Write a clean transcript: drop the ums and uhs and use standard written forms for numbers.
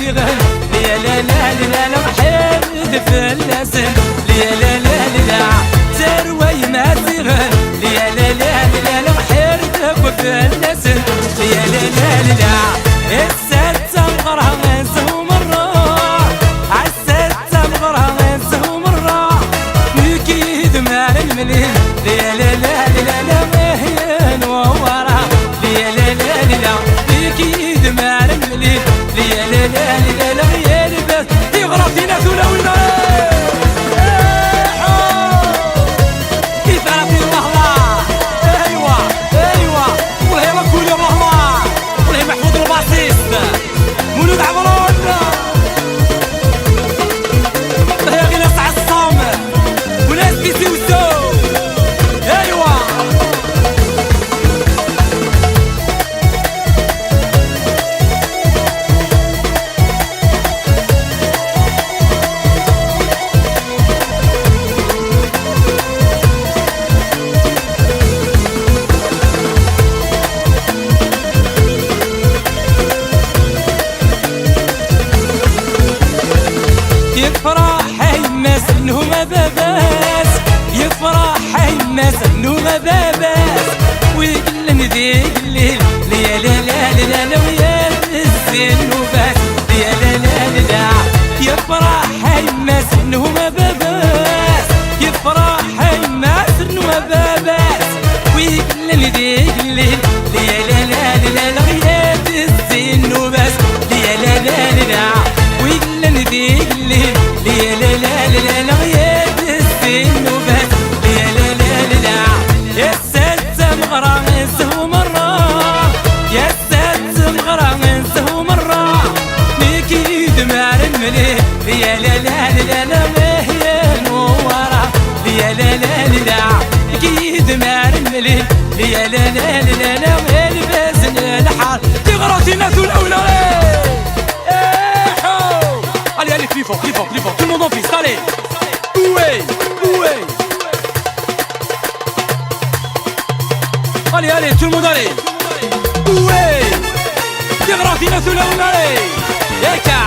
زغن يا لا لا لا لا محيد فلسن يا لا لا لا تروي ما زغن يا لا لا لا لا محيد فلسن يا لا لا لا السات مغرها غنسه مرة عالسات مغرها غنسه مرة مكيد مال المليل يا لا لا لا لا مهين وورا يا لا لا لا مكيد مال المليل يا لا لا لا لا يا لباس يغرفينا ثلاوينا كيف عرفتي الله ايوا ايوا والله يلا كل يوم الله والله محفوظ الباسيس مولود عمران والله يا غي ناس عالصام وناس كيسوسو ايوا يفرح يماس انه ما باباس يفرح يماس انه ما باباس ويقلن ذيك الليل يا لا لا لا لا ويا الزين وباس يا لا لا لا يفرح يماس انه ما باباس يفرح يماس انه ما باباس ويقلن ذيك الليل يا لا لا لا لا ويا الزين وباس يا لا لا لا ويقلن ذيك الليل يا لا لا لا لا غياب السن وبس يا لا لا لا يا سات مغرى انسه مرة يا سات مغرى انسه مرة مكيد مع المليل يا لا لا لا لا مهين ورا يا لا لا لا مكيد مع المليل يا لا لا لا لا والباس الحار تغرى الناس الاولى. Allez, allez, plus fort, plus fort, plus fort. Tout le monde en piste, allez. Oué, oué. Allez, allez, tout le monde, allez. Oué. T'es grave, il a tout là, on allez. Eka.